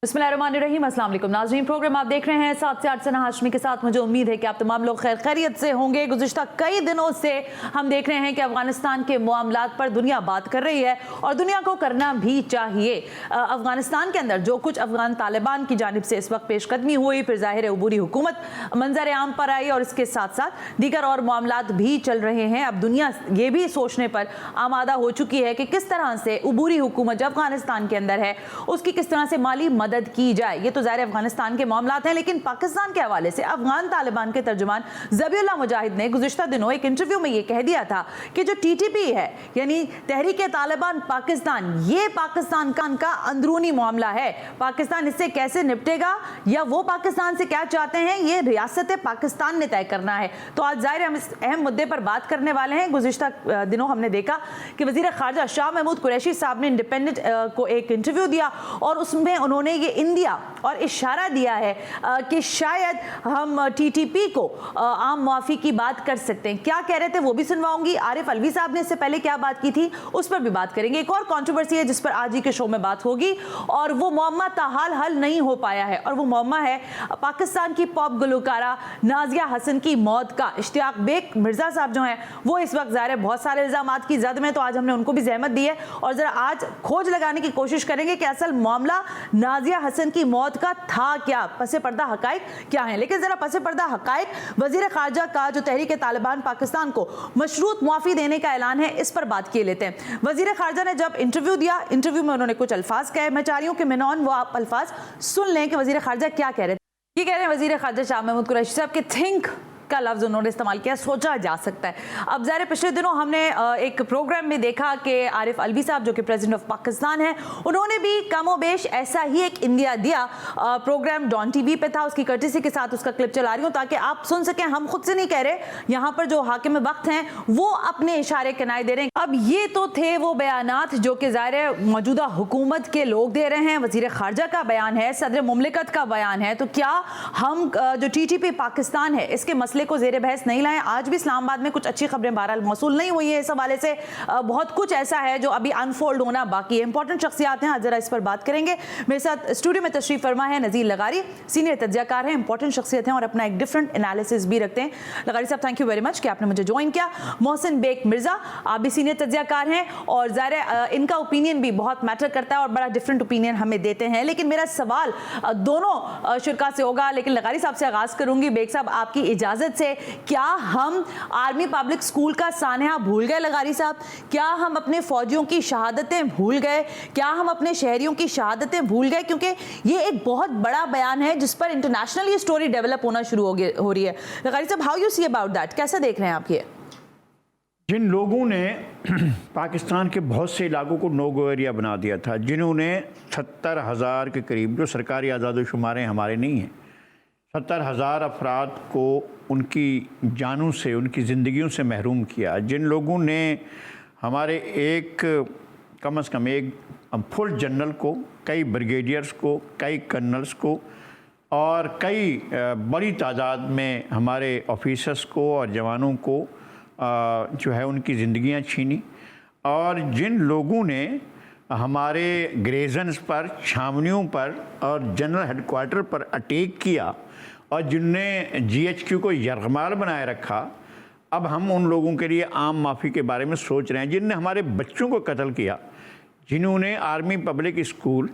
बिस्मिल्लाहिर्रहमानिर्रहीम, अस्सलाम वालेकुम नाज़रीन। प्रोग्राम आप देख रहे हैं 7 से 8 सना हाशमी के साथ। मुझे उम्मीद है कि आप तमाम लोग खैर खैरियत से होंगे। गुज़िश्ता कई दिनों से हम देख रहे हैं कि अफगानिस्तान के मामलात पर दुनिया बात कर रही है और दुनिया को करना भी चाहिए। अफगानिस्तान के अंदर जो कुछ अफगान तालिबान की जानिब से इस वक्त पेशकदमी हुई, फिर ज़ाहिर है अबूरी हुकूमत मंजर आम पर आई और इसके साथ साथ दीगर और मामलात भी चल रहे हैं। अब दुनिया ये भी सोचने पर आमादा हो चुकी है कि किस तरह से अबूरी हुकूमत जो अफगानिस्तान के अंदर है उसकी किस तरह से माली मदद की जाए। ये तो ज़ाहिर अफगानिस्तान के मामलात हैं, लेकिन पाकिस्तान के हवाले से अफगान तालिबान के तर्जुमान ज़बीउल्लाह मुजाहिद ने गुज़िश्ता दिनों एक इंटरव्यू में ये कह दिया था कि जो TTP है यानी तहरीक तालिबान पाकिस्तान, ये पाकिस्तान का अंदरूनी मामला है। पाकिस्तान इससे कैसे निपटेगा या वो पाकिस्तान से क्या चाहते हैं, ये रियासत पाकिस्तान ने तय करना है। तो आज ज़ाहिर हम इस अहम मुद्दे पर बात करने वाले हैं। गुज़िश्ता दिनों हमने देखा कि वज़ीर ख़ारजा शाह महमूद कुरैशी साहब ने इंडिपेंडेंट को एक इंटरव्यू दिया और उसमें उन्होंने ये इंडिया और इशारा दिया है कि शायद हम TTP को आम मुआफ़ी की बात कर सकते हैं। क्या कह रहे थे वो भी सुनवाऊंगी। आरिफ अलवी साहब ने इससे पहले क्या बात की थी उस पर भी बात करेंगे। एक और कंट्रोवर्सी है जिस पर आज ही के शो में बात होगी और वो मुअम्मा ताहाल हल नहीं हो पाया है और वो मुअम्मा है पाकिस्तान की पॉप गुलकारा नाजिया हसन की मौत का। इश्तियाक बेग मिर्जा साहब जो हैं वो इस वक्त ज़ाहिर है बहुत सारे इल्ज़ामात की जद में, तो आज हमने उनको भी ज़हमत दी है और ज़रा आज खोज लगाने की कोशिश करेंगे कि असल मामला नाजिया हसन की मौत का था क्या, पसे पर्दा हकाइक क्या है। लेकिन जरा पसे पर्दा हकाइक वजीर खारजा का जो तहरीक तालिबान पाकिस्तान को मशरूत मुआफ़ी देने का ऐलान है इस पर बात किए लेते हैं। वजीर खारजा ने जब इंटरव्यू दिया, इंटरव्यू में उन्होंने कुछ अल्फाज कहे। मैं चाह रही हूँ कि मेनॉन वो आप अल्फाज सुन लें कि वजीर खारजा क्या कह रहे थे। ये कह रहे हैं वजीर खारजा शाह महमूद कुरैशी साहब के थिंक का लफ्ज़ उन्होंने इस्तेमाल किया, सोचा जा सकता है। अब ज़ाहिर पिछले दिनों हमने एक प्रोग्राम में देखा कि आरिफ अलवी साहब जो कि प्रेसिडेंट ऑफ पाकिस्तान हैं उन्होंने भी कमोबेश ऐसा ही एक इंडिया दिया। प्रोग्राम डॉन TV पे था, उसकी कर्टेसी के साथ उसका क्लिप चला रही हूँ ताकि आप सुन सकें। हम खुद से नहीं कह रहे, यहाँ पर जो हाकिम वक्त हैं वो अपने इशारे किनाए दे रहे हैं। अब ये तो थे वो बयानात जो कि ज़ाहिर मौजूदा हुकूमत के लोग दे रहे हैं। वज़ीर ख़ारजा का बयान है, सदर मुमलिकत का बयान है। तो क्या हम जो TTP पाकिस्तान है इसके मसले को ज़ेरे बहस नहीं लाएं? आज भी इस्लामाबाद में कुछ अच्छी खबरें बहरहाल मौसूल नहीं हुई है इस हवाले से। बहुत कुछ ऐसा है जो अभी अनफोल्ड होना बाकी है। इंपॉर्टेंट शख्सियात हैं, आज जरा इस पर बात करेंगे। मेरे साथ स्टूडियो में तशरीफ फरमा है नज़ीर लगारी, सीनियर तज्ज़ियाकार हैं, इंपॉर्टेंट शख्सियत हैं और अपना एक डिफरेंट एनालिसिस भी रखते हैं। लगारी साहब थैंक यू वेरी मच कि आपने मुझे ज्वाइन किया। मोहसिन बेग मिर्ज़ा, आप भी सीनियर तज्ज़ियाकार हैं और ज़ाहिर इनका ओपिनियन भी बहुत मैटर करता है और बड़ा डिफरेंट ओपिनियन हमें देते हैं। लेकिन मेरा सवाल दोनों शुरका से होगा, लेकिन लगारी साहब से आगाज़ करूँगी। बेग साहब आपकी इजाज़त से, क्या हम आर्मी पब्लिक स्कूल का सानहा भूल गए लगारी साहब? क्या हम अपने फौजियों की शहादतें भूल गए? क्या हम अपने शहरियों की शहादतें भूल गए? क्योंकि ये एक बहुत बड़ा बयान है जिस पर इंटरनेशनल ये स्टोरी डेवलप होना शुरू हो रही है। लगारी साहब, how you see about that, कैसे देख रहे हैं आप ये? जिन लोगों ने पाकिस्तान के बहुत से इलाकों को नो गो एरिया बना दिया था, जिन्होंने 70,000 के करीब, जो सरकारी आज़ाद-ओ-शुमारें हमारे नहीं हैं, 70,000 अफराद को उनकी जानों से, उनकी ज़िंदगियों से महरूम किया, जिन लोगों ने हमारे कम से कम एक फुल जनरल को, कई ब्रिगेडियर्स को, कई कर्नल्स को और कई बड़ी तादाद में हमारे ऑफिसर्स को और जवानों को जो है उनकी ज़िंदगियां छीनी, और जिन लोगों ने हमारे ग्रेजन्स पर, छावनियों पर और जनरल हेडक्वार्टर पर अटैक किया और जिनने GHQ को यरगमाल बनाए रखा, अब हम उन लोगों के लिए आम माफ़ी के बारे में सोच रहे हैं। जिनने हमारे बच्चों को कत्ल किया, जिन्होंने आर्मी पब्लिक स्कूल,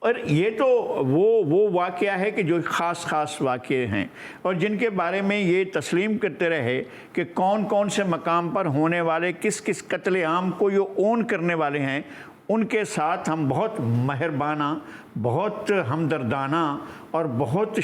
और ये तो वो वाक़या है कि जो ख़ास वाक़े हैं और जिनके बारे में ये तस्लीम करते रहे कि कौन कौन से मकाम पर होने वाले किस किस कत्ले आम को ये ओन करने वाले हैं, उनके साथ हम बहुत मेहरबाना, बहुत हमदर्दाना और बहुत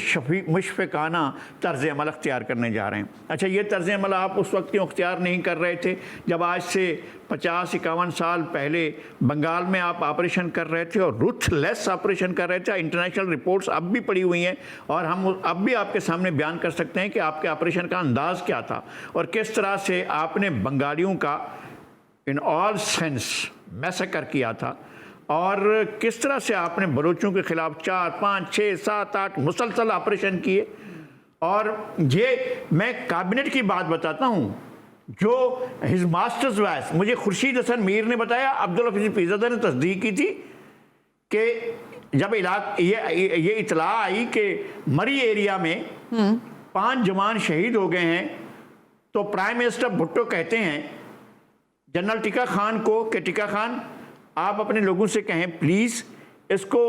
मुशफ़िकाना तर्ज़ अमल अख्तियार करने जा रहे हैं। अच्छा, ये तर्ज़ अमल आप उस वक्त क्यों अख्तियार नहीं कर रहे थे जब आज से 50-51 साल पहले बंगाल में आप ऑपरेशन कर रहे थे और रूथलेस ऑपरेशन कर रहे थे? इंटरनेशनल रिपोर्ट्स अब भी पड़ी हुई हैं और हम अब भी आपके सामने बयान कर सकते हैं कि आपके ऑपरेशन का अंदाज़ क्या था और किस तरह से आपने बंगालियों का इन ऑल सेंस मैसेकर किया था और किस तरह से आपने बलोचों के खिलाफ 4, 5, 6, 7, 8 मुसलसल ऑपरेशन किए। और ये मैं कैबिनेट की बात बताता हूँ, जो हिज मास्टर्स वाइस, मुझे खुर्शीद हसन मीर ने बताया, अब्दुल हफीज फिज़ादा ने तस्दीक की थी कि जब ये इतला आई कि मरी एरिया में 5 जवान शहीद हो गए हैं, तो प्राइम मिनिस्टर भुट्टो कहते हैं जनरल टिक्का खान को कि टिक्का खान आप अपने लोगों से कहें प्लीज़ इसको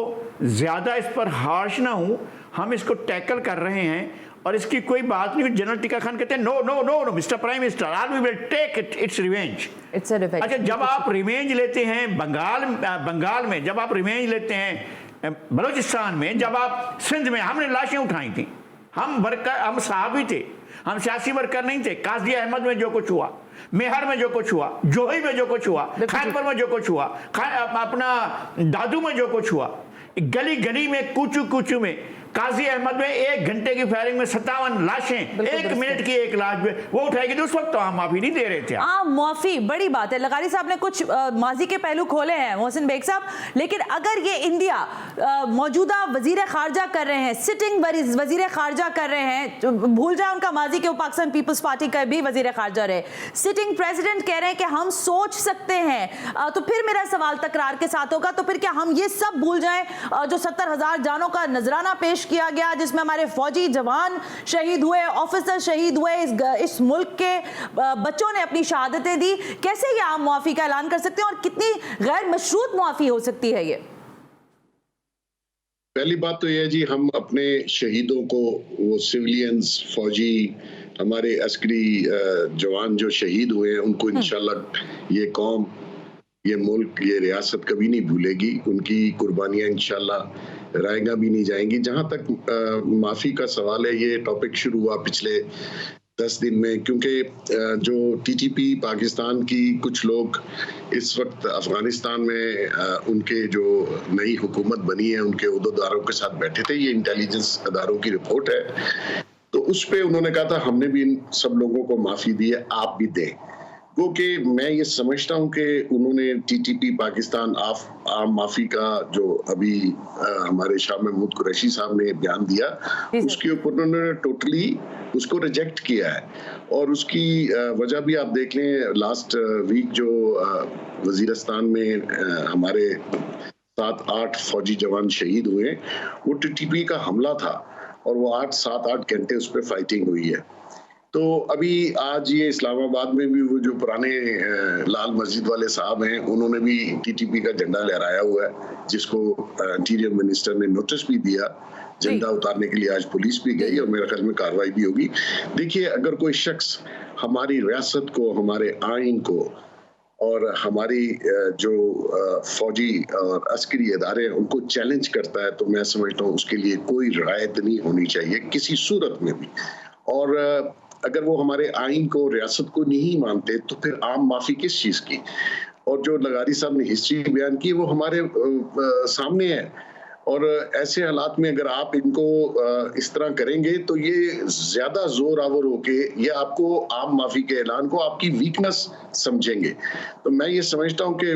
ज़्यादा इस पर हार्श ना हो, हम इसको टैकल कर रहे हैं और इसकी कोई बात नहीं। जनरल टिक्का खान कहते हैं no no no no mister prime minister, army will take its revenge. अच्छा, जब आप रिवेंज लेते हैं बंगाल में, जब आप रिवेंज लेते हैं बलूचिस्तान में, जब आप सिंध में, हमने लाशें उठाई थी, हम सहाबी थे, हम सियासी वर्कर नहीं थे। काजी अहमद में जो कुछ हुआ, मेहर में जो कुछ हुआ, जोही में जो कुछ हुआ, खानपुर में जो कुछ हुआ, अपना दादू में जो कुछ हुआ, गली गली में कूचू में, काजी अहमद में 1 घंटे की फायरिंग में 57 लाशें, 1 मिनट की एक लाश में वो उठाएगी, तो उस वक्त तो हम माफी नहीं दे रहे थे। माफी बड़ी बात है। लगारी साहब ने कुछ माजी के पहलू खोले हैं मोहसिन बेग साहब, लेकिन अगर ये इंडिया मौजूदा वजीर खारजा कर रहे हैं, सिटिंग वजीर खारजा कर रहे हैं, भूल जाए उनका माजी के वो पाकिस्तान पीपल्स पार्टी का भी वजीर खारजा रहे, सिटिंग प्रेसिडेंट कह रहे हैं कि हम सोच सकते हैं, तो फिर मेरा सवाल तकरार के साथ होगा, तो फिर क्या हम ये सब भूल जाएं जो 70,000 जानों का नजराना पेश किया गया, जिसमें हमारे फौजी जवान शहीद हुए, ऑफिसर शहीद हुए, इस मुल्क के बच्चों ने अपनी शहादतें दी, कैसे ये आम मुआफी का ऐलान कर सकते हैं और कितनी गैर मशरूत मुआफी हो सकती है? ये पहली बात तो यह है जी, हम अपने शहीदों को, वो सिविलियंस, फौजी, हमारे अस्करी जवान जो शहीद हुए हैं, उनको इंशाल्लाह ये कौम, ये मुल्क, ये रियासत कभी नहीं भूलेगी। उनकी कुर्बानियां इंशाल्लाह रायगा भी नहीं जाएंगी। जहां तक माफी का सवाल है, ये टॉपिक शुरू हुआ पिछले 10 दिन में, क्योंकि जो टीटीपी पाकिस्तान की कुछ लोग इस वक्त अफगानिस्तान में उनके जो नई हुकूमत बनी है उनके उहदेदारों के साथ बैठे थे, ये इंटेलिजेंस अदारों की रिपोर्ट है, तो उस पे उन्होंने कहा था हमने भी इन सब लोगों को माफी दी है, आप भी दें। क्योंकि मैं ये समझता हूं कि उन्होंने टीटीपी पाकिस्तान आम माफी का जो अभी हमारे शाह महमूद कुरैशी साहब ने बयान दिया, उसके ऊपर उन्होंने टोटली उसको रिजेक्ट किया है। और उसकी वजह भी आप देख लें, लास्ट वीक जो वजीरिस्तान में हमारे 7-8 फौजी जवान शहीद हुए, वो टीटीपी का हमला था और वो 7-8 घंटे उस पर फाइटिंग हुई है। तो अभी आज ये इस्लामाबाद में भी वो जो पुराने लाल मस्जिद वाले साहब हैं, उन्होंने भी टीटीपी का झंडा लहराया हुआ है, जिसको इंटीरियर मिनिस्टर ने नोटिस भी दिया। झंडा उतारने के लिए आज पुलिस भी गई और मेरे ख्याल में कार्रवाई भी होगी। देखिए, अगर कोई शख्स हमारी रियासत को, हमारे आइन को और हमारी जो फौजी और अस्करी इदारे हैं उनको चैलेंज करता है, तो मैं समझता हूँ उसके लिए कोई रियायत नहीं होनी चाहिए किसी सूरत में भी। और अगर वो हमारे आइन को, रियासत को नहीं मानते, तो फिर आम माफी किस चीज की? और जो लगारी साहब ने हिस्ट्री बयान की वो हमारे सामने है, और ऐसे हालात में अगर आप इनको इस तरह करेंगे तो ये ज्यादा जोर आवर होके ये आपको आम माफी के ऐलान को आपकी वीकनेस समझेंगे। तो मैं ये समझता हूँ कि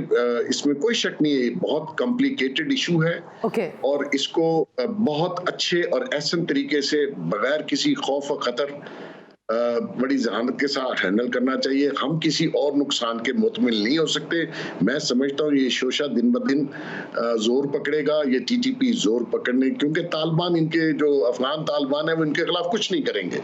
इसमें कोई शक नहीं है, बहुत कॉम्प्लिकेटेड इशू है। और इसको बहुत अच्छे और एहसन तरीके से, बगैर किसी खौफ और खतर, बड़ी जहानत के साथ हैंडल करना चाहिए। हम किसी और नुकसान के मुतमिल नहीं हो सकते। मैं समझता हूँ ये शोशा दिन ब दिन जोर पकड़ेगा, ये टीटीपी जोर पकड़ने, क्योंकि तालिबान, इनके जो अफगान तालिबान है वो इनके खिलाफ कुछ नहीं करेंगे।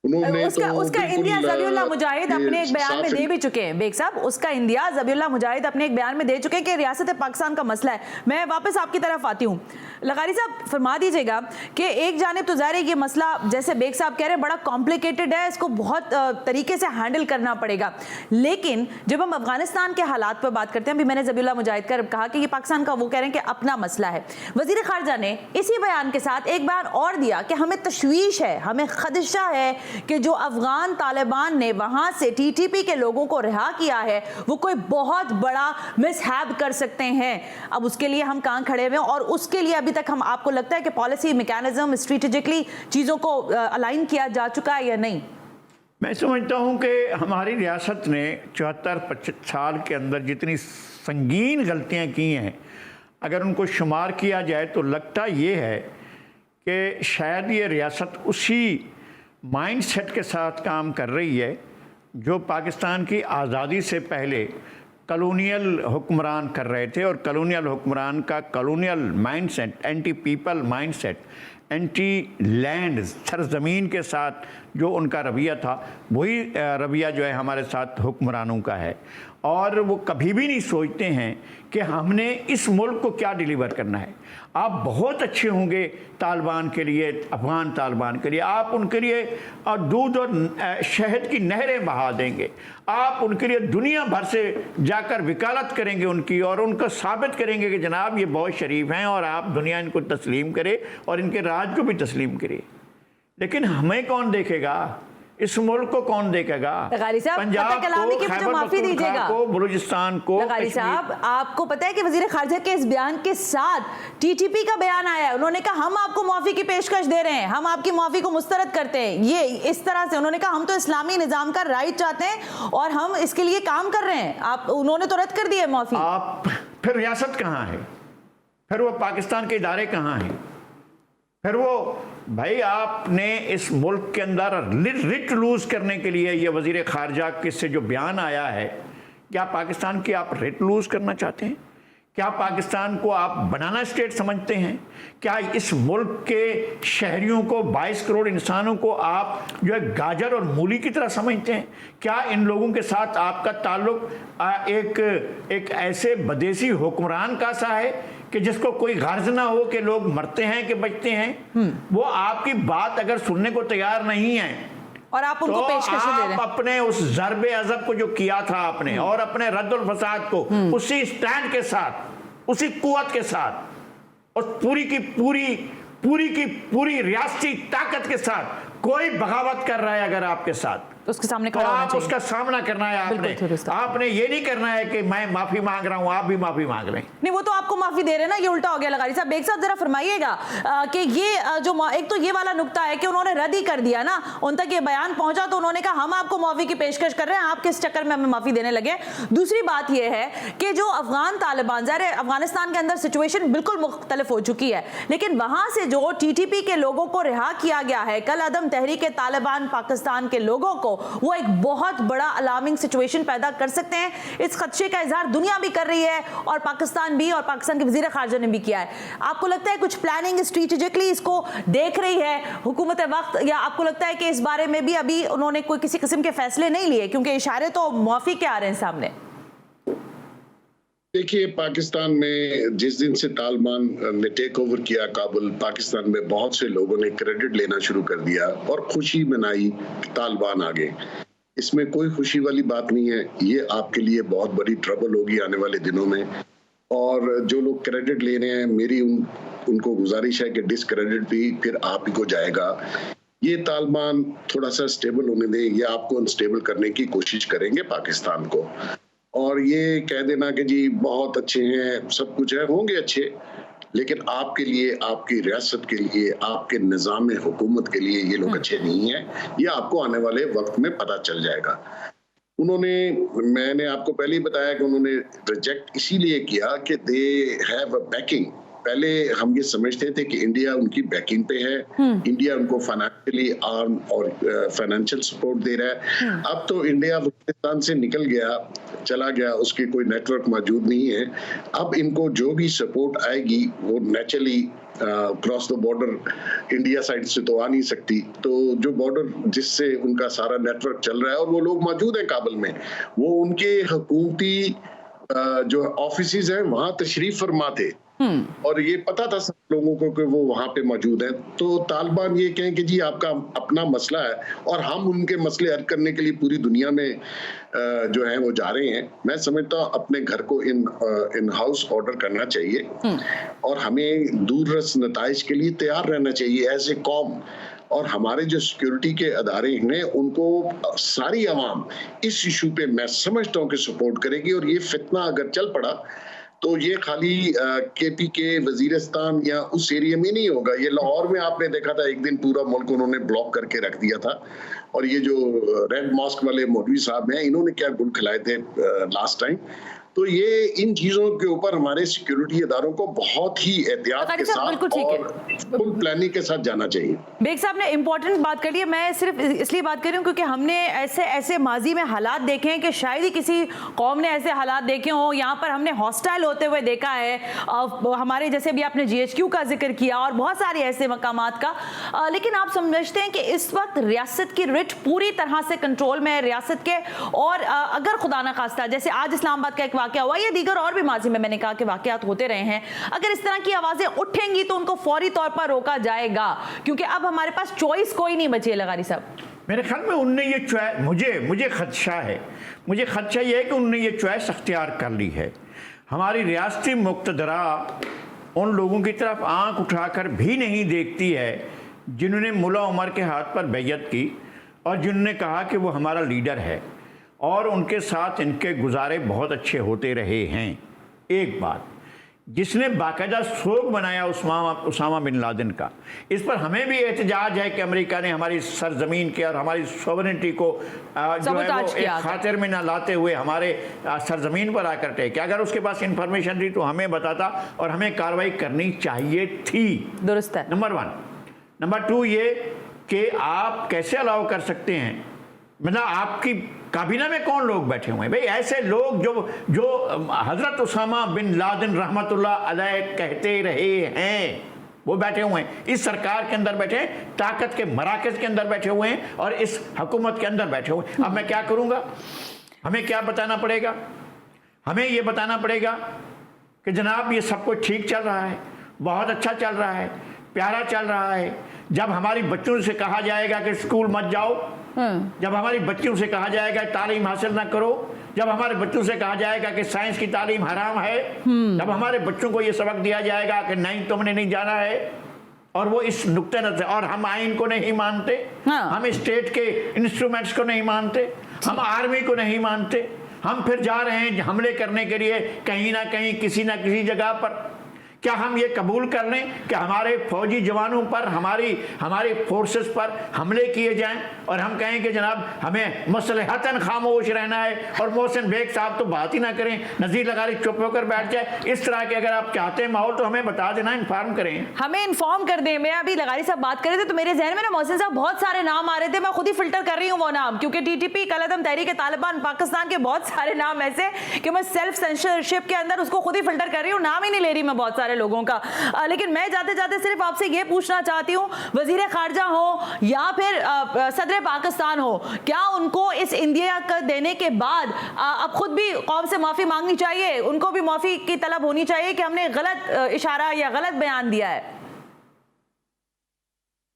उन्होंने उसका इंदिया ज़बीउल्लाह मुजाहिद अपने एक बयान में दे भी चुके हैं बेग साहब, उसका इंदिया ज़बीउल्लाह मुजाहिद अपने एक बयान में दे चुके हैं कि रियासत पाकिस्तान का मसला है। मैं वापस आपकी तरफ आती हूँ। लगारी साहब, फरमा दीजिएगा कि एक जानिब तो ज़ाहिर है ये मसला, जैसे बेग साहब कह रहे हैं, बड़ा कॉम्प्लिकेटेड है, इसको बहुत तरीके से हैंडल करना पड़ेगा। लेकिन जब हम अफगानिस्तान के हालात पर बात करते हैं, अभी मैंने ज़बीउल्लाह मुजाहिद का कहा कि ये पाकिस्तान का, वो कह रहे हैं कि अपना मसला है। वज़ीर ख़ारजा ने इसी बयान के साथ एक बयान और दिया कि हमें तशवीश है, हमें खदशा है कि जो अफगान तालिबान ने वहां से टीटीपी के लोगों को रिहा किया है, वो कोई बहुत बड़ा मिसहैप कर सकते हैं। अब उसके लिए हम कहां खड़े हुए हैं, और उसके लिए अभी तक हम, आपको लगता है कि पॉलिसी मैकेनिज्म, स्ट्रेटेजिकली चीजों को अलाइन किया जा चुका है या नहीं? मैं समझता हूं कि हमारी रियासत ने 74-25 साल के अंदर जितनी संगीन गलतियां की हैं, अगर उनको शुमार किया जाए तो लगता ये है कि शायद ये रियासत उसी माइंडसेट के साथ काम कर रही है जो पाकिस्तान की आज़ादी से पहले कॉलोनियल हुक्मरान कर रहे थे, और कॉलोनियल हुक्मरान का colonial mindset, anti people mindset, anti land, सरजमीन के साथ जो उनका रवैया था, वही रवैया जो है हमारे साथ हुक्मरानों का है। और वो कभी भी नहीं सोचते हैं कि हमने इस मुल्क को क्या डिलीवर करना है। आप बहुत अच्छे होंगे तालिबान के लिए, अफ़गान तालिबान के लिए, आप उनके लिए दूध और शहद की नहरें बहा देंगे, आप उनके लिए दुनिया भर से जाकर वकालत करेंगे उनकी, और उनको साबित करेंगे कि जनाब ये बहुत शरीफ हैं और आप दुनिया इनको तस्लीम करे और इनके राज को भी तस्लीम करे। लेकिन हमें कौन देखेगा? इस मुल्क को कौन देखेगा? पंजाब को, खैबर पख्तूनख्वा को, बलूचिस्तान को। लगारी साहब, आपको पता है कि वजीर खारजा के इस बयान के साथ टीटीपी का बयान आया है। उन्होंने कहा हम आपको माफी की पेशकश दे रहे हैं, हम आपकी माफी को मुस्तरद करते हैं। ये इस तरह से उन्होंने कहा हम तो इस्लामी निजाम का राइट चाहते हैं और हम इसके लिए काम कर रहे हैं। आप, उन्होंने तो रद्द कर दी है माफी। आप फिर रियासत कहाँ है? फिर वो पाकिस्तान के इदारे कहाँ हैं? फिर वो भाई, आपने इस मुल्क के अंदर रिट लूज करने के लिए ये वजीर खारजा के से जो बयान आया है, क्या पाकिस्तान की आप रिट लूज करना चाहते हैं? क्या पाकिस्तान को आप बनाना स्टेट समझते हैं? क्या इस मुल्क के शहरियों को, 22 करोड़ इंसानों को आप जो है गाजर और मूली की तरह समझते हैं? क्या इन लोगों के साथ आपका ताल्लुक एक ऐसे बदेसी हुक्मरान का सा है कि जिसको कोई गर्ज ना हो कि लोग मरते हैं कि बचते हैं? वो आपकी बात अगर सुनने को तैयार नहीं है और आप उनको पेशकश दे रहे हैं। आप अपने उस ज़रबे अज़ब को जो किया था आपने, और अपने रद्दुल फसाद को उसी स्टैंड के साथ, उसी कुव्वत के साथ और पूरी की रियासती ताकत के साथ कोई बगावत कर रहा है अगर आपके साथ, तो उसके सामने तो खड़ा होना आप चाहिए। उसका सामना करना है। आपने ये नहीं करना है कि मैं माफी मांग रहा हूं, आप भी माफी मांग रहे हैं। नहीं, वो तो आपको माफी दे रहे हैं ना, ये उल्टा हो गया। लगारी साहब, एक साथ जरा फरमाइएगा कि ये जो एक तो ये वाला नुक्ता है कि उन्होंने रद्द ही कर दिया ना, उन तक ये बयान पहुंचा तो उन्होंने कहा हम आपको माफी की पेशकश कर रहे हैं, आप किस चक्कर में हमें माफी देने लगे। दूसरी बात यह है कि जो अफगान तालिबान, ज़ाहिर है अफगानिस्तान के अंदर सिचुएशन बिल्कुल मुख्तलिफ हो चुकी है, लेकिन वहां से जो टीटीपी के लोगों को रिहा किया गया है, कल अदम तहरीक तालिबान पाकिस्तान के लोगों को, वो एक बहुत बड़ा अलार्मिंग सिचुएशन पैदा कर सकते हैं। इस खदशे का इजहार दुनिया भी कर रही है और पाकिस्तान भी, और पाकिस्तान के वजीर खारजा ने भी किया है। आपको लगता है कुछ प्लानिंग स्ट्रेटेजिकली इसको देख रही है हुकूमत वक्त, या आपको लगता है कि इस बारे में भी अभी उन्होंने कोई किसी किस्म के फैसले नहीं लिए, क्योंकि इशारे तो माफी के आ रहे हैं सामने? देखिए, पाकिस्तान में जिस दिन से तालिबान ने टेक ओवर किया काबुल, पाकिस्तान में बहुत से लोगों ने क्रेडिट लेना शुरू कर दिया और खुशी मनाई कि तालिबान आ गए। इसमें कोई खुशी वाली बात नहीं है। ये आपके लिए बहुत बड़ी ट्रबल होगी आने वाले दिनों में। और जो लोग क्रेडिट ले रहे हैं, मेरी उनको गुजारिश है कि डिसक्रेडिट भी फिर आप ही को जाएगा। ये तालिबान थोड़ा सा स्टेबल होने दें, ये आपको अनस्टेबल करने की कोशिश करेंगे पाकिस्तान को। और ये कह देना कि जी बहुत अच्छे हैं, सब कुछ है, होंगे अच्छे, लेकिन आपके लिए, आपकी रियासत के लिए, आपके निज़ाम हुकूमत के लिए ये लोग अच्छे नहीं हैं। ये आपको आने वाले वक्त में पता चल जाएगा। मैंने आपको पहले ही बताया कि उन्होंने रिजेक्ट इसीलिए किया कि दे हैव अ बैकिंग। पहले हम ये समझते थे कि इंडिया उनकी बैकिंग पे है, इंडिया उनको फाइनेंशियली आर्म और फाइनेंशियल सपोर्ट दे रहा है। अब तो इंडिया अफगानिस्तान से निकल गया, चला गया, उसकी कोई नेटवर्क मौजूद नहीं है। अब इनको जो भी सपोर्ट आएगी वो naturally cross the border India side से तो आ नहीं सकती। तो जो बॉर्डर जिससे उनका सारा नेटवर्क चल रहा है, और वो लोग मौजूद हैं काबुल में, वो उनके हुकूमती जो ऑफिसेज हैं वहां तशरीफ फरमा थे, और ये पता था सब लोगों को कि वो वहां पे मौजूद हैं। तो तालिबान ये कहें कि जी आपका अपना मसला है और हम उनके मसले हल करने के लिए पूरी दुनिया में जो है वो जा रहे हैं। मैं समझता हूँ अपने घर को इन हाउस ऑर्डर करना चाहिए और हमें दूररस नताइज के लिए तैयार रहना चाहिए एज ए कौम। और हमारे जो सिक्योरिटी के अदारे हैं उनको सारी आवाम इस इशू पे मैं समझता हूँ कि सपोर्ट करेगी। और ये फितना अगर चल पड़ा तो ये खाली केपी के वजीरिस्तान या उस एरिया में नहीं होगा, ये लाहौर में आपने देखा था एक दिन पूरा मुल्क उन्होंने ब्लॉक करके रख दिया था। और ये जो रेड मॉस्क वाले मौलवी साहब हैं, इन्होंने क्या गुल खिलाए थे लास्ट टाइम। तो ये इन चीजों के ऊपर हमारे सिक्योरिटी इदारों को बहुत ही एहतियात के साथ बिल्कुल ठीक है। और फुल प्लानिंग के साथ जाना चाहिए। बेग साहब ने इंपॉर्टेंट बात कर ली है, मैं सिर्फ इसलिए बात कर रही हूँ क्योंकि हमने ऐसे माजी में हालात देखे हैं कि शायद ही किसी कौम ने ऐसे हालात देखे हों। यहाँ पर हमने हॉस्टाइल होते हुए देखा है, हमारे जैसे भी आपने GHQ का जिक्र किया और बहुत सारे ऐसे मकामात का, लेकिन आप समझते हैं कि इस वक्त रियासत की रिट पूरी तरह से कंट्रोल में है रियासत के, और अगर खुदा न खास्ता जैसे आज इस्लामाबाद का एक वाकया हुआ या दीगर और भी माजी में मैंने कहा कि वाकयात होते रहे हैं, अगर इस तरह की आवाजें उठेंगी तो उनको फौरी तौर पर रोका जाएगा, क्योंकि अब हमारे पास चॉइस कोई नहीं बची है। लगारी साहब, मेरे ख्याल में उनने ये चॉइस, मुझे खदशा ये है कि उनने ये चॉइस अख्तियार कर ली है। हमारी रियासती मुक्तदरा उन लोगों की तरफ आंख उठाकर भी नहीं देखती है जिन्होंने मुल्ला उमर के हाथ पर बैयत की और जिन्होंने कहा कि वो हमारा लीडर है, और उनके साथ इनके गुजारे बहुत अच्छे होते रहे हैं। एक बात, जिसने बाकायदा शोक बनाया उसामा बिन लादेन का, इस पर हमें भी एहतजाज है कि अमेरिका ने हमारी सरजमीन के और हमारी सोवरेनिटी को जो है वो एक खातिर में ना लाते हुए हमारे सरजमीन पर आकर टेके। अगर उसके पास इंफॉर्मेशन थी तो हमें बताता और हमें कार्रवाई करनी चाहिए थी। दुरुस्त है। नंबर 1। नंबर 2 ये कि आप कैसे अलाउ कर सकते हैं, मतलब आपकी काबीना में कौन लोग बैठे हुए हैं भाई? ऐसे लोग जो हजरत उसामा बिन लादेन रहमतुल्लाह अलैह कहते रहे हैं, वो बैठे हुए हैं, इस सरकार के अंदर बैठे हैं, ताकत के मराकज के अंदर बैठे हुए हैं और इस हुकूमत के अंदर बैठे हुए हैं। अब मैं क्या करूंगा? हमें क्या बताना पड़ेगा? हमें ये बताना पड़ेगा कि जनाब ये सब कुछ ठीक चल रहा है, बहुत अच्छा चल रहा है, प्यारा चल रहा है। जब हमारी बच्चों से कहा जाएगा कि स्कूल मत जाओ, जब हमारी बच्चों से कहा जाएगा तालीम हासिल ना करो, जब हमारे बच्चों से कहा जाएगा कि साइंस की तालीम हराम है, जब हमारे बच्चों को ये सबक दिया जाएगा कि नहीं तुमने नहीं जाना है, और वो इस नुक्ते नज़र, और हम आइन को नहीं मानते, हम स्टेट के इंस्ट्रूमेंट्स को नहीं मानते, हम आर्मी को नहीं मानते, हम फिर जा रहे हैं हमले करने के लिए कहीं ना कहीं किसी ना किसी जगह पर। क्या हम ये कबूल कर लें कि हमारे फौजी जवानों पर, हमारी फोर्सेस पर हमले किए जाएं और हम कहें कि जनाब हमें मसलहतन खामोश रहना है और मोहसिन बेग साहब तो बात ही ना करें, नज़ीर लगारी चुप होकर बैठ जाए? इस तरह के अगर आप चाहते हैं माहौल तो हमें बता देना, इन्फॉर्म करें, हमें इन्फॉर्म कर दें। मैं अभी लगारी साहब बात कर रहे थे तो मेरे जहन में ना मोहसिन साहब बहुत सारे नाम आ रहे थे, मैं खुद ही फिल्टर कर रही हूँ वो नाम, क्योंकि TTP, कलअदम, तहरीक तालिबान, पाकिस्तान के बहुत सारे नाम ऐसे कि मैं सेल्फ सेंसरशिप के अंदर उसको खुद ही फिल्टर कर रही हूँ, नाम ही नहीं ले रही मैं बहुत सारे लोगों का। लेकिन मैं जाते जाते सिर्फ आपसे ये पूछना चाहती हूँ, वजीर खारजा हो या फिर सदर पाकिस्तान हो, क्या उनको इस इंडिया कर देने के बाद अब खुद भी कौम से माफी मांगनी चाहिए? उनको भी माफी की तलब होनी चाहिए कि हमने गलत इशारा या गलत बयान दिया है?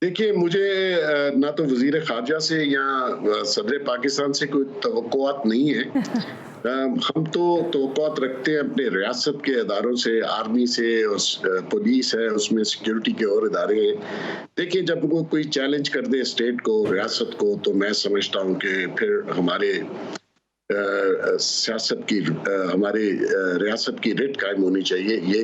देखिए, मुझे ना तो वजीर खारजा से या सदर पाकिस्तान से कोई तवक्कुआत नहीं है। हम तो तवक्कुआत रखते हैं अपने रियासत के इदारों से, आर्मी से, पुलिस है, उसमें सिक्योरिटी के और इदारे हैं। देखिए, जब वो कोई चैलेंज कर दे स्टेट को, रियासत को, तो मैं समझता हूँ कि फिर हमारे सियासत की, हमारे रियासत की रिट कायम होनी चाहिए। ये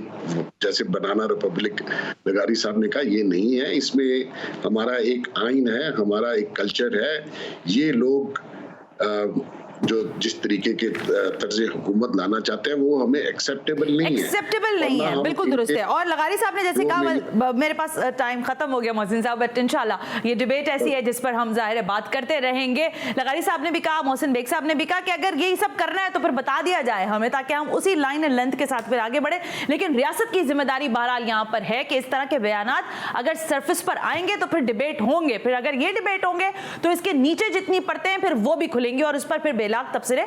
जैसे बनाना रिपब्लिक लगारी साहब ने कहा, ये नहीं है, इसमें हमारा एक आइन है, हमारा एक कल्चर है। ये लोग जो जिस तरीके के तर्ज हुकूमत लाना चाहते हैं वो हमें एक्सेप्टेबल नहीं है। बिल्कुल दुरुस्त है। और लगारी साहब ने जैसे कहा, मेरे पास टाइम खत्म हो गया मोहसिन साहब, बट इंशाल्लाह ये डिबेट ऐसी है जिस पर हम जाहिर है बात करते रहेंगे। लगारी साहब ने भी कहा, मोहसिन बेग साहब ने भी कहा कि अगर यही सब करना है तो फिर बता दिया जाए हमें, ताकि हम उसी लाइन एंड लेंथ के साथ फिर आगे बढ़े। लेकिन रियासत की जिम्मेदारी बहरहाल यहाँ पर है कि इस तरह के बयानात अगर सरफेस पर आएंगे तो फिर डिबेट होंगे, फिर अगर ये डिबेट होंगे तो इसके नीचे जितनी परतें हैं फिर वो भी खुलेंगी और उस पर फिर बेलाग तबसरे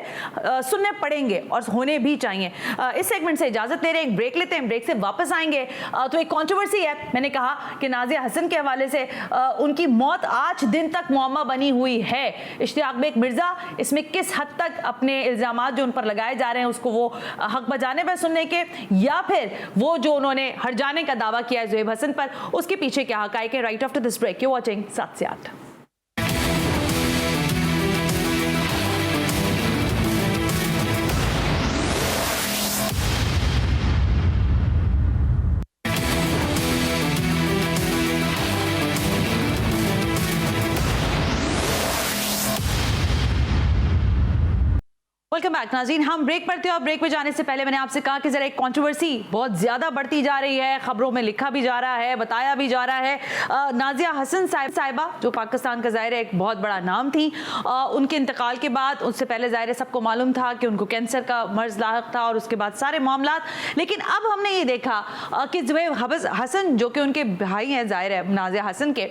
सुनने पड़ेंगे और होने भी चाहिए। इस सेगमेंट से इजाजत ले रहे हैं, एक ब्रेक लेते हैं, ब्रेक से वापस आएंगे। तो एक कंट्रोवर्सी है, मैंने कहा कि नाजिया हसन के हवाले से उनकी मौत आज दिन तक मुअम्मा बनी हुई है। इश्तियाक बेग मिर्जा इसमें किस हद तक अपने इल्जामात जो उन पर लगाए जा रहे हैं उसको वो हक बजाने पर सुनने के, या फिर वो जो उन्होंने हट जाने का दावा किया है ज़ुहैब हसन पर, उसके पीछे क्या हकायक है? Right after this break, you watching 7 से 8। वेलकम बैक नाज़रीन। हम ब्रेक पर थे और ब्रेक पे जाने से पहले मैंने आपसे कहा कि जरा एक कंट्रोवर्सी बहुत ज्यादा बढ़ती जा रही है, खबरों में लिखा भी जा रहा है, बताया भी जा रहा है। नाजिया हसन साहिबा जो पाकिस्तान का ज़ाहिर है एक बहुत बड़ा नाम थी, उनके इंतकाल के बाद, उससे पहले ज़ाहिर है सबको मालूम था कि उनको कैंसर का मर्ज लाहक था और उसके बाद सारे मामलात। लेकिन अब हमने ये देखा कि ज़ुबैब हसन जो कि उनके भाई हैं ज़ाहिर है नाजिया हसन के,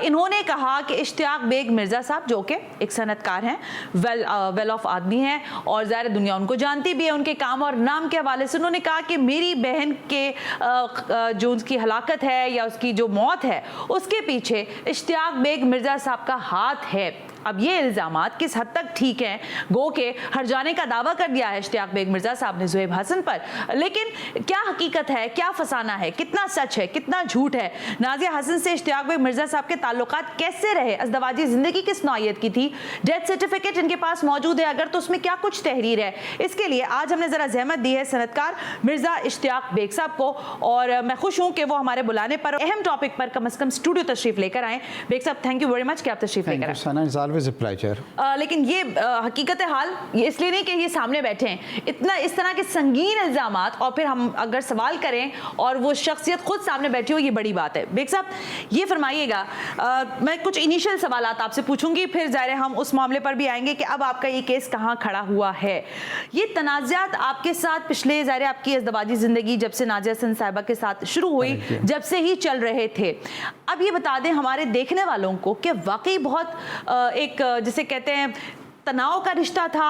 इन्होंने कहा कि इश्तियाक बेग मिर्ज़ा साहब जो कि एक सनतकार हैं, वेल ऑफ आदमी हैं और ज़ाहिर दुनिया उनको जानती भी है उनके काम और नाम के हवाले से, उन्होंने कहा कि मेरी बहन के जो उसकी हलाकत है या उसकी जो मौत है उसके पीछे इश्तियाक बेग मिर्ज़ा साहब का हाथ है। अब ये इल्ज़ामात किस हद तक ठीक हैं? गो के हर जाने का दावा कर दिया है इश्तियाक बेग मिर्ज़ा साहब ने ज़ुबैब हसन पर, लेकिन क्या हकीकत है, क्या फसाना है, कितना सच है, कितना झूठ है? नाजिया हसन से इश्तियाक बेग मिर्ज़ा साहब के ताल्लुकात कैसे रहे? अज़दवाजी ज़िंदगी किस नौइयत की थी? डेथ सर्टिफिकेट इनके पास मौजूद है अगर, तो उसमें क्या कुछ तहरीर है? इसके लिए आज हमने ज़रा जहमत दी है सनतकार मिर्ज़ा इश्तियाक बेग साहब को और मैं खुश हूँ कि वो हमारे बुलाने पर अहम टॉपिक पर कम अज़ कम स्टूडियो तशरीफ़ लेकर आए। बेग साहब थैंक यू वेरी मच कि आप तशरीफ़ लेकर आए। लेकिन ये हकीकत हाल ये इसलिए नहीं कि ये सामने बैठे हैं, इतना इस तरह के संगीन इल्ज़ामात और फिर हम अगर सवाल करें और वो शख्सियत खुद सामने बैठी हो, ये बड़ी बात है। बेग साहब ये फरमाइएगा, मैं कुछ इनिशियल सवालात आपसे पूछूंगी, फिर ज़ाहिर हम उस मामले पर भी आएंगे कि अब आपका ये केस कहाँ खड़ा हुआ है। ये तनाज़ात आपके साथ पिछले ज़ाहिर आपकी अज़दवाजी ज़िंदगी जब से नाजिया हसन साहिबा के साथ शुरू हुई, जब से ही चल रहे थे। अब ये बता दें हमारे देखने वालों को कि वाकई बहुत एक जिसे कहते हैं तनाव का रिश्ता था,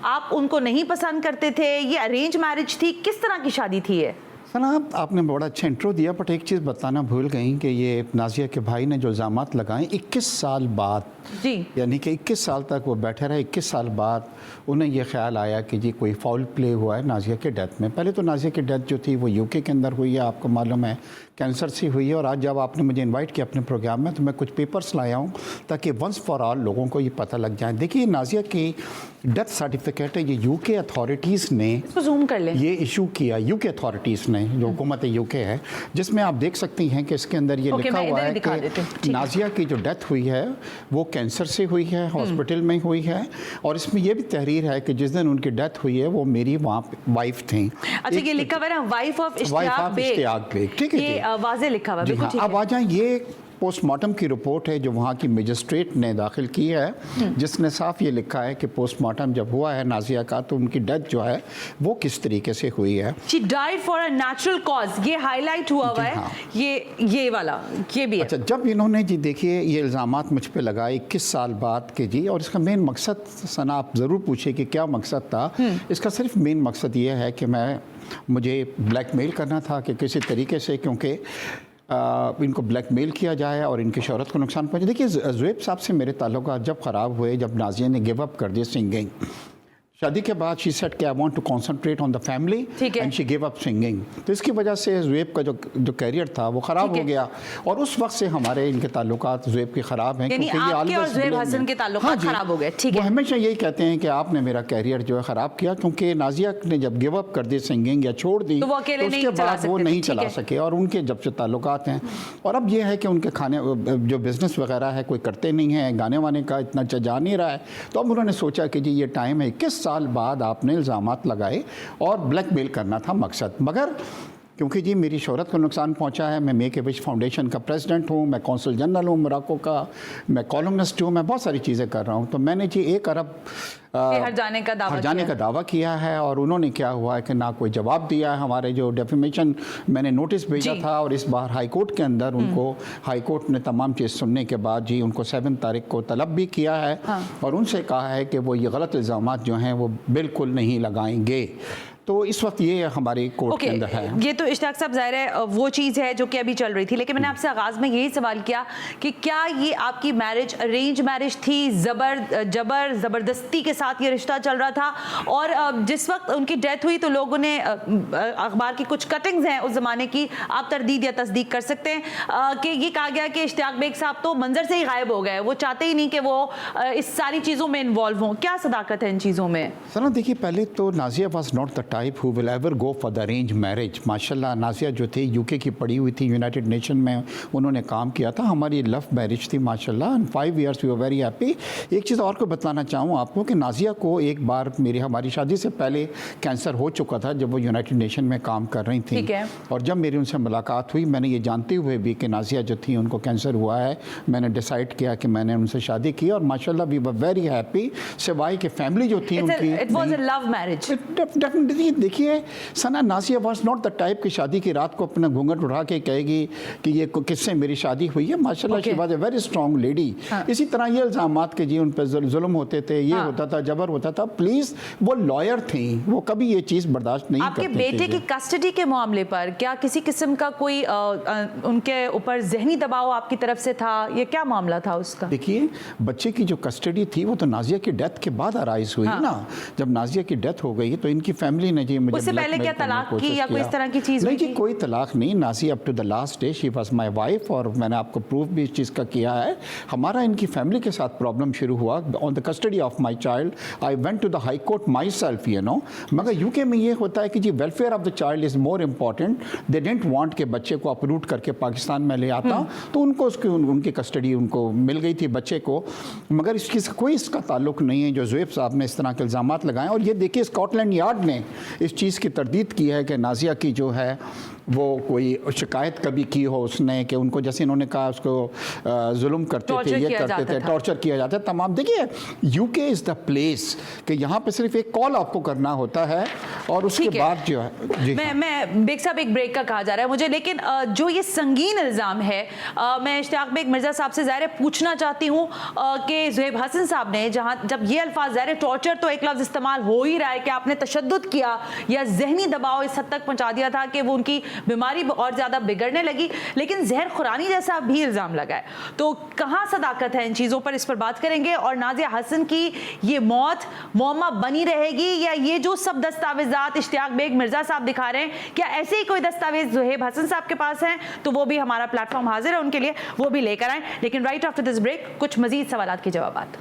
आप उनको नहीं पसंद करते थे, ये अरेंज मैरिज थी, किस तरह की शादी थी ये? सना आपने बड़ा अच्छा इंट्रो दिया, बट एक चीज़ बताना भूल गई कि ये नाजिया के भाई ने जो इल्ज़ामात लगाए 21 साल बाद, जी यानी कि 21 साल तक वो बैठे रहे, 21 साल बाद उन्हें ये ख्याल आया कि जी कोई फाउल प्ले हुआ है नाजिया के डेथ में। पहले तो नाजिया की डेथ जो थी वो यूके के अंदर हुई है, आपको मालूम है कैंसर से हुई है। और आज जब आपने मुझे इनवाइट किया अपने प्रोग्राम में तो मैं कुछ पेपर्स लाया हूँ ताकि वंस फॉर ऑल लोगों को ये पता लग जाए। देखिए नाजिया की डेथ सर्टिफिकेट है, ये यूके अथॉरिटीज़ ने जूम कर लें, ये इशू किया, यूके अथॉरिटीज़ ने, जो हुकूमत यूके है, जिसमें आप देख सकती हैं कि इसके अंदर ये लिखा हुआ है कि नाजिया की जो डेथ हुई है वो कैंसर से हुई है, हॉस्पिटल में हुई है। और इसमें यह भी तहरीर है कि जिस दिन उनकी डेथ हुई है वो मेरी वहाँ वाइफ थी। अच्छा ये लिखा हुआ है वाइफ ऑफ इश्तियाक बेग, ठीक है, ये वाज़े लिखा हुआ है। अब आ जाए, ये पोस्टमार्टम की रिपोर्ट है जो वहाँ की मजिस्ट्रेट ने दाखिल की है, जिसने साफ ये लिखा है कि पोस्टमार्टम जब हुआ है नाजिया का तो उनकी डेथ जो है वो किस तरीके से हुई है। She died for a natural cause, ये हाईलाइट हुआ हुआ है। ये वाला ये भी है। अच्छा, जब इन्होंने जी देखिए ये इल्ज़ामात मुझ पे लगाए 21 साल बाद के जी, और इसका मेन मकसद सना आप ज़रूर पूछिए कि क्या मकसद था। इसका सिर्फ मेन मकसद ये है कि मुझे ब्लैकमेल करना था कि किसी तरीके से, क्योंकि इनको ब्लैकमेल किया जाए और इनकी शोहरत को नुकसान पहुंचे। देखिए ज़ुबैब साहब से मेरे ताल्लुकात जब ख़राब हुए, जब नाजिया ने गिव अप कर दिया सिंगिंग, शादी के बाद शी सेड कि I want to concentrate on the family and she give up singing. तो इसकी वजह से ज़ुबैब का जो कैरियर था वो ख़राब हो गया और उस वक्त से हमारे इनके ताल्लुकात ज़ुबैब के ख़राब हैं, क्योंकि ये आपके और ज़ुबैब हसन के ताल्लुकात ख़राब हो गए। ठीक है, वो हमेशा यही कहते हैं कि आपने मेरा कैरियर जो है ख़राब किया, क्योंकि नाजिया ने जब गिव अप कर दी सिंगिंग या छोड़ दी तो वो अकेले उसके बाद वो नहीं चला सके, और उनके जब से ताल्लुकात हैं। और अब ये है कि उनके खाने जो बिज़नेस वगैरह है कोई करते नहीं हैं, गाने वाने का इतना जा नहीं रहा है। तो अब उन्होंने सोचा कि जी ये टाइम है, 21 साल बाद आपने इल्ज़ामात लगाए और ब्लैकमेल करना था मकसद। मगर क्योंकि जी मेरी शोहरत को नुकसान पहुंचा है, मैं मेक ए विश फाउंडेशन का प्रेसिडेंट हूं, मैं कौंसल जनरल हूं मोरक्को का, मैं कॉलमनिस्ट हूं, मैं बहुत सारी चीज़ें कर रहा हूं, तो मैंने जी 1 अरब हर जाने का दावा किया है। और उन्होंने क्या हुआ है कि ना कोई जवाब दिया है। हमारे जो डेफेमेशन मैंने नोटिस भेजा था और इस बार हाई कोर्ट के अंदर उनको हाई कोर्ट ने तमाम चीज़ सुनने के बाद जी उनको 7 तारीख को तलब भी किया है और उनसे कहा है कि वो ये गलत इल्ज़ामात जो हैं वो बिल्कुल नहीं लगाएंगे। तो इस वक्त ये हमारी कोर्ट के अंदर है। ये तो इश्तियाक साहब ज़ाहिर है वो चीज़ है जो कि अभी चल रही थी, लेकिन मैंने आपसे आगाज़ में यही सवाल किया कि क्या ये आपकी मैरिज अरेंज मैरिज थी, ज़बरदस्ती के साथ ये रिश्ता चल रहा था? और जिस वक्त उनकी डेथ हुई तो लोगों ने अखबार की कुछ कटिंग्स हैं उस ज़माने की, आप तरदीद या तस्दीक कर सकते हैं कि ये कहा गया कि इश्तियाक बेग साहब तो मंजर से ही गायब हो गए, वो चाहते ही नहीं कि वो इस सारी चीज़ों में इन्वॉल्व हों। क्या सदाकत है इन चीज़ों में? सर देखिए, पहले तो Nazia was not the type who will ever go for the arrange marriage. माशाल्लाह नाजिया जो थी यूके की पढ़ी हुई थी, यूनाइटेड नेशन में उन्होंने काम किया था, हमारी लव मैरिज थी माशाल्लाह, and 5 years we were very happy. एक चीज़ और को बताना चाहूँ आपको कि नाजिया को एक बार हमारी शादी से पहले कैंसर हो चुका था जब वो यूनाइटेड नेशन में काम कर रही थी। ठीक है। और जब मेरी उनसे मुलाकात हुई, मैंने ये जानते हुए भी कि नाजिया जो थी उनको कैंसर हुआ है, मैंने डिसाइड किया कि मैंने उनसे शादी की और माशाल्लाह वी वर वेरी हैप्पी। सिवाय कि फैमिली जो थी उनकी, it was a love marriage. Definitely देखिए Sana, Nazia was not the type की शादी की रात को अपना घूंघट उठा के कहेगी कि ये किससे मेरी शादी हुई है। माशाल्लाह she was a very strong lady. इसी तरह ये इल्जामात के जी उन पर जुल्म होते थे, ये होता था, जबर होता था, प्लीज़ वो लॉयर थी, वो कभी ये चीज़ बर्दाश्त नहीं करती थी। आपके बेटे की कस्टडी के मामले पर क्या किसी किस्म का कोई उनके ऊपर जहनी दबाव आपकी तरफ से था, ये क्या मामला था उसका? देखिए बच्चे की जो कस्टडी थी वो तो नाजिया की डेथ के बाद अराइज हुई ना। जब नाजिया की डेथ हो गई तो इनकी फैमिली ने जी मुझे उससे पहले क्या तलाक की या कोई इस तरह की चीज़? नहीं जी, कोई तलाक नहीं। Nazia up to the last day she was my wife, और मैंने आपको प्रूफ भी इस चीज़ का किया है। हमारा इनकी फैमिली के साथ प्रॉब्लम शुरू हुआ on the custody of my child. I went to the high court myself, you know. मगर यूके में ये होता है कि जी welfare of the child is more important. They don't want के बच्चे को अपरूट करके पाकिस्तान में ले आता, तो उनको उनकी कस्टडी उनको मिल गई थी बच्चे को। मगर इसकी कोई इसका ताल्लुक नहीं है जो ज़ुएब साहब ने इस तरह के इल्ज़ामात लगाए। और ये देखिए स्कॉटलैंड यार्ड ने इस चीज़ की तरदीद की है कि नाजिया की जो है वो कोई शिकायत कभी की हो उसने कि उनको, जैसे इन्होंने कहा, उसको जुल्म करते थे, ये करते थे, टॉर्चर किया जाता है तमाम। देखिए यूके इज़ द प्लेस कि यहाँ पे सिर्फ एक कॉल आपको करना होता है और उसके बाद जो है जी। मैं बेग साहब एक ब्रेक का कहा जा रहा है मुझे, लेकिन जो ये संगीन इल्ज़ाम है, मैं इश्तियाक बेग मिर्ज़ा साहब से ज़ाहिर पूछना चाहती हूँ कि ज़ुहैब हसन साहब ने जब ये अल्फाज, ज़ाहिर टॉर्चर तो एक लफ्ज़ इस्तेमाल हो ही रहा है कि आपने तशद्दुद किया या जहनी दबाव इस हद तक पहुँचा दिया था कि वो उनकी बीमारी और ज़्यादा बिगड़ने लगी, लेकिन जहर खुरानी जैसा भी इल्ज़ाम लगा है, तो कहाँ सदाकत है इन चीज़ों पर? इस पर बात करेंगे। और नाजिया हसन की ये मौत मुअम्मा बनी रहेगी या ये जो सब दस्तावेज़ात इश्तियाक बेग मिर्ज़ा साहब दिखा रहे हैं, क्या ऐसे ही कोई दस्तावेज ज़ुहैब हसन साहब के पास हैं? तो वो भी हमारा प्लेटफॉर्म हाजिर है उनके लिए, वो भी लेकर आए। लेकिन राइट आफ्टर दिस ब्रेक कुछ मजीद सवालात के जवाबात।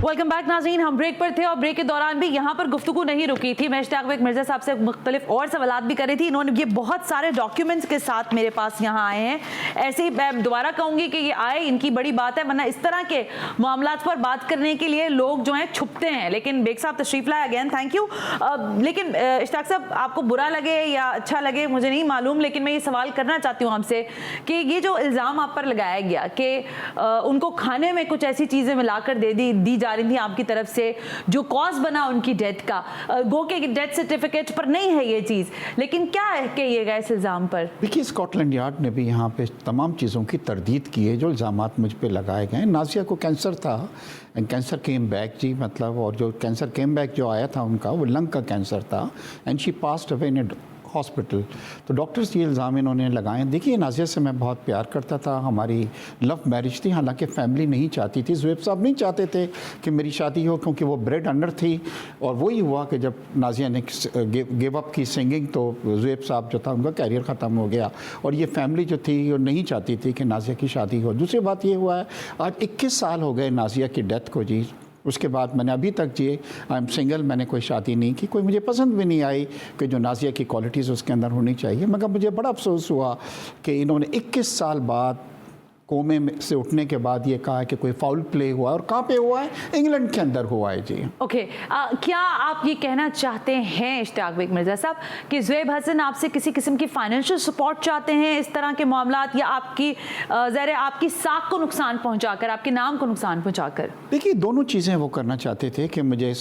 वेलकम बैक नाज़रीन, हम ब्रेक पर थे और ब्रेक के दौरान भी यहाँ पर गुफ्तगू नहीं रुकी थी। मैं इश्तियाक बेग मिर्ज़ा साहब से मुख्तलिफ और सवालात भी कर रही थी। इन्होंने ये बहुत सारे डॉक्यूमेंट्स के साथ मेरे पास यहाँ आए हैं। ऐसे ही मैं दोबारा कहूँगी कि ये आए, इनकी बड़ी बात है, वरना इस तरह के मामलात पर बात करने के लिए लोग जो हैं छुपते हैं। लेकिन बेग साहब तशरीफ लाए, अगेन थैंक यू। लेकिन इश्तियाक साहब, आपको बुरा लगे या अच्छा लगे मुझे नहीं मालूम, लेकिन मैं ये सवाल करना चाहती हूँ आपसे कि ये जो इल्ज़ाम आप पर लगाया गया कि उनको खाने में कुछ ऐसी चीज़ें मिलाकर दी जा रही थी आपकी तरफ से, जो कॉज बना उनकी डेथ का, गो के डेथ सर्टिफिकेट पर नहीं है ये चीज़, लेकिन क्या है कि ये गए इस इल्ज़ाम पर? देखिए स्कॉटलैंड यार्ड ने भी यहाँ पे तमाम चीज़ों की तरदीद की है जो इल्ज़ामात मुझ पे लगाए गए। नाजिया को कैंसर था एंड कैंसर केम बैक जी, मतलब, और जो कैंसर केम बैक जो आया था उनका वो लंग का कैंसर था and she passed away in hospital. तो डॉक्टर्स ये इल्ज़ाम इन्होंने लगाए। देखिए नाजिया से मैं बहुत प्यार करता था, हमारी लव मैरिज थी, हालांकि फैमिली नहीं चाहती थी, ज़ुहैब साहब नहीं चाहते थे कि मेरी शादी हो क्योंकि वो ब्रेड अर्नर थी। और वही हुआ कि जब नाजिया ने गिव अप की सिंगिंग तो ज़ुहैब साहब जो था उनका कैरियर ख़त्म हो गया और ये फैमिली जो थी वो नहीं चाहती थी कि नाजिया की शादी हो। दूसरी बात ये हुआ है आज 21 साल हो गए नाजिया की डेथ को जी। उसके बाद मैंने अभी तक जी आई एम सिंगल, मैंने कोई शादी नहीं की, कोई मुझे पसंद भी नहीं आई कि जो नाजिया की क्वालिटीज़ उसके अंदर होनी चाहिए। मगर मुझे बड़ा अफसोस हुआ कि इन्होंने 21 साल बाद कोमे से उठने के बाद ये कहा कि कोई फाउल प्ले हुआ। और कहाँ पे हुआ है? इंग्लैंड के अंदर हुआ है जी। ओके, क्या आप ये कहना चाहते हैं इश्तियाक बेग मिर्ज़ा साहब कि ज़ुहैब हसन आपसे किसी किस्म की फाइनेंशियल सपोर्ट चाहते हैं इस तरह के मामलात, या आपकी ज़रा आपकी साख को नुकसान पहुंचाकर, आपके नाम को नुकसान पहुंचाकर? देखिए दोनों चीज़ें वो करना चाहते थे कि मुझे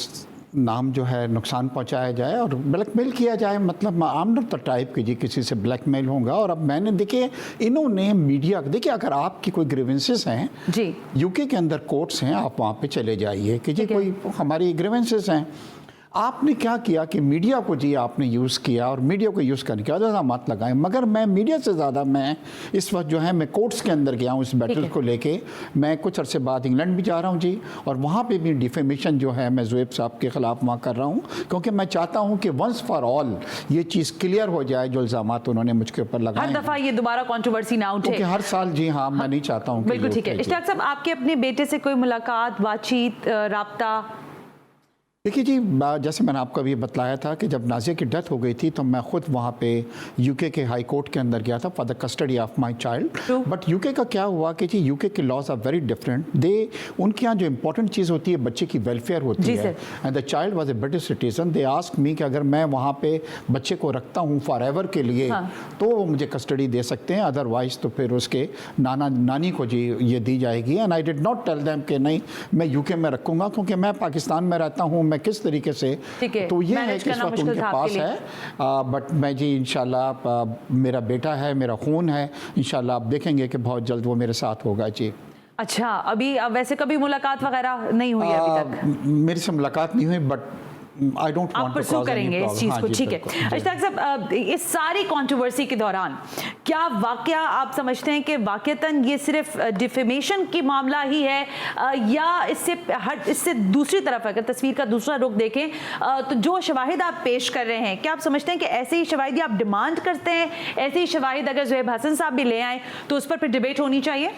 नाम जो है नुकसान पहुंचाया जाए और ब्लैकमेल किया जाए। मतलब आम नॉट द टाइप की जी किसी से ब्लैकमेल होगा। और अब मैंने देखिए इन्होंने मीडिया, देखिए अगर आपकी कोई ग्रीवेंसेस हैं जी, यूके के अंदर कोर्ट्स हैं, आप वहाँ पे चले जाइए कि जी कोई हमारी ग्रीवेंसेस हैं। आपने क्या किया कि मीडिया को जी आपने यूज़ किया और मीडिया को यूज़ करने के बाद इल्ज़ामात लगाए, मगर मैं मीडिया से ज़्यादा मैं इस वक्त जो है मैं कोर्ट्स के अंदर गया हूँ इस बैटल को लेके। मैं कुछ अरसे बाद इंग्लैंड भी जा रहा हूँ जी, और वहाँ पे भी डिफेमेशन जो है मैं ज़ुहैब साहब के ख़िलाफ़ वहाँ कर रहा हूँ, क्योंकि मैं चाहता हूँ कि वंस फॉर ऑल ये चीज़ क्लियर हो जाए जो इल्ज़ामात उन्होंने मुझके ऊपर लगाए। हर दफ़ा ये दोबारा कंट्रोवर्सी ना उठे, क्योंकि हर साल जी हाँ मैं नहीं चाहता हूँ। बिल्कुल ठीक है। इश्तियाक साहब, आपके अपने बेटे से कोई मुलाकात, बातचीत, राब्ता? देखिए जी, जैसे मैंने आपको अभी बतलाया था कि जब नाज़िया की डेथ हो गई थी तो मैं ख़ुद वहाँ पे यूके के हाई कोर्ट के अंदर गया था for the custody of my child. But UK का क्या हुआ कि जी यूके के लॉज आर वेरी डिफरेंट। उनके यहाँ जो इंपॉर्टेंट चीज़ होती है बच्चे की वेलफेयर होती है, and the child was a British citizen. They ask me कि अगर मैं वहाँ पे बच्चे को रखता हूँ फॉर एवर के लिए तो वो मुझे कस्टडी दे सकते हैं, अदरवाइज़ तो फिर उसके नाना नानी को जी ये दी जाएगी। And I did not tell them कि नहीं मैं यूके में रखूँगा, क्योंकि मैं पाकिस्तान में रहता हूँ, मैं किस तरीके से, तो ये है कि इस वक्त उनके पास है। बट मैं जी इंशाल्लाह मेरा बेटा है, मेरा खून है, इंशाल्लाह आप देखेंगे कि बहुत जल्द वो मेरे साथ होगा जी। अच्छा, अभी वैसे कभी मुलाकात वगैरह नहीं हुई अभी तक? मेरे से मुलाकात नहीं हुई, but I don't want to cause करेंगे any इस चीज़ को, ठीक है। इश्तियाक साहब, इस सारी कंट्रोवर्सी के दौरान क्या वाकया आप समझते हैं कि वाकयातन ये सिर्फ डिफेमेशन की मामला ही है, या इससे दूसरी तरफ अगर तस्वीर का दूसरा रुख देखें तो जो शवाहिद आप पेश कर रहे हैं, क्या आप समझते हैं कि ऐसे ही शवाहिद आप डिमांड करते हैं, ऐसे ही शवाहिद अगर ज़ुहैब हसन साहब भी ले आए तो उस पर फिर डिबेट होनी चाहिए?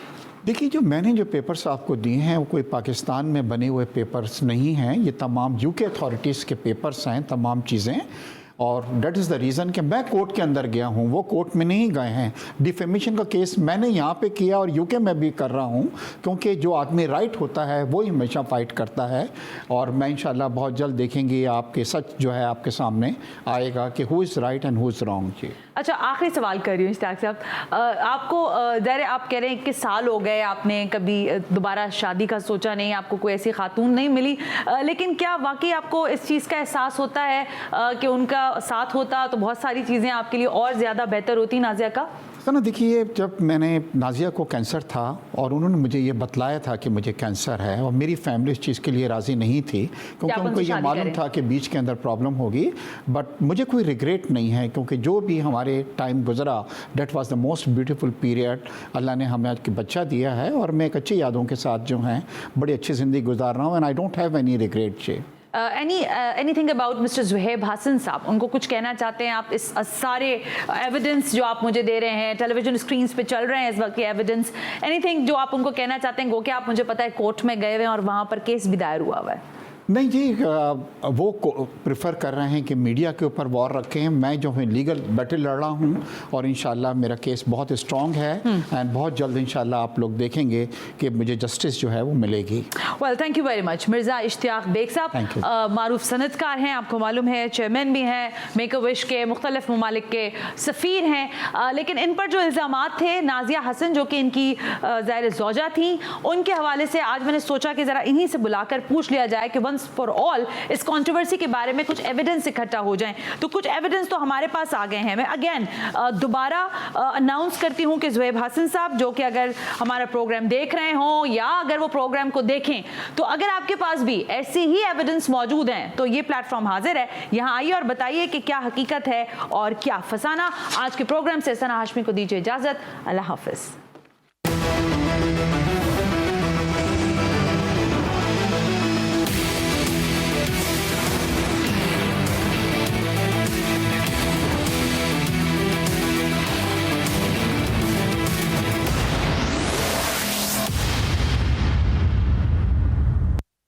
देखिए, जो मैंने जो पेपर्स आपको दिए हैं वो कोई पाकिस्तान में बने हुए पेपर्स नहीं हैं, ये तमाम यूके अथॉरिटीज़ के पेपर्स हैं तमाम चीज़ें। और डेट इज़ द रीज़न कि मैं कोर्ट के अंदर गया हूँ, वो कोर्ट में नहीं गए हैं। डिफेमेशन का केस मैंने यहाँ पे किया और यूके में भी कर रहा हूँ, क्योंकि जो आदमी राइट होता है वो ही हमेशा फ़ाइट करता है। और मैं इंशाल्लाह बहुत जल्द देखेंगे आपके सच जो है आपके सामने आएगा कि who is right and who is wrong जी। अच्छा, आखिरी सवाल कर रही हूँ इश्तियाक साहब, आपको ज़ाहिर आप कह रहे हैं कि साल हो गए, आपने कभी दोबारा शादी का सोचा नहीं, आपको कोई ऐसी खातून नहीं मिली, लेकिन क्या वाकई आपको इस चीज़ का एहसास होता है कि उनका साथ होता तो बहुत सारी चीज़ें आपके लिए और ज़्यादा बेहतर होती नाज़िया का? तो ना देखिए, जब मैंने नाज़िया को कैंसर था और उन्होंने मुझे ये बतलाया था कि मुझे कैंसर है, और मेरी फैमिली इस चीज़ के लिए राज़ी नहीं थी, क्योंकि उनको ये मालूम था कि बीच के अंदर प्रॉब्लम होगी। बट मुझे कोई रिग्रेट नहीं है, क्योंकि जो भी हमारे टाइम गुजरा that was the most beautiful period. Allah ने हमें आज बच्चा दिया है और मैं एक अच्छी यादों के साथ जो हैं बड़ी अच्छी ज़िंदगी गुजार रहा हूँ, and I don't have any regret जी। Anything about mister Zuhaib Hasan साहब, उनको कुछ कहना चाहते हैं आप? इस सारे एविडेंस जो आप मुझे दे रहे हैं, टेलीविजन स्क्रीन्स पे चल रहे हैं इस वक्त के एविडेंस, एनीथिंग जो आप उनको कहना चाहते हैं? गो कि आप, मुझे पता है, कोर्ट में गए हुए हैं और वहाँ पर केस भी दायर हुआ हुआ है। नहीं जी, वो प्रेफर कर रहे हैं कि मीडिया के ऊपर वॉर रखें। मैं जो है लीगल बैटल लड़ रहा हूँ और इंशाल्लाह मेरा केस बहुत स्ट्रॉन्ग है, एंड बहुत जल्द इंशाल्लाह आप लोग देखेंगे कि मुझे जस्टिस जो है वो मिलेगी। Well, thank you very much Mirza Ishtiaq Baig साहब। मारूफ सनतकार हैं, आपको मालूम है, चेयरमैन भी हैं, मेक अ विश के मुख्तलिफ ममालिक के सफ़ीर हैं, लेकिन इन पर जो इल्ज़ामात थे नाज़िया हसन जो कि इनकी ज़ाहिर ज़ौजा थी, उनके हवाले से आज मैंने सोचा कि ज़रा इन्हीं से बुलाकर पूछ लिया जाए कि वंस फॉर ऑल इस कंट्रोवर्सी के बारे में कुछ एविडेंस इकट्ठा हो जाएं। तो कुछ एविडेंस तो हमारे पास आ गए हैं। मैं अगेन दोबारा अनाउंस करती हूं कि ज़ुहैब हसन साहब, जो कि अगर हमारा प्रोग्राम देख रहे हों या अगर वो प्रोग्राम को देखें, तो अगर आपके पास भी ऐसी ही एविडेंस मौजूद हैं तो ये प्लेटफॉर्म हाजिर है, यहां आइए और बताइए कि क्या हकीकत है और क्या फसाना। आज के प्रोग्राम से सना हाशमी को दीजिए इजाजत। अल्लाह हाफिज।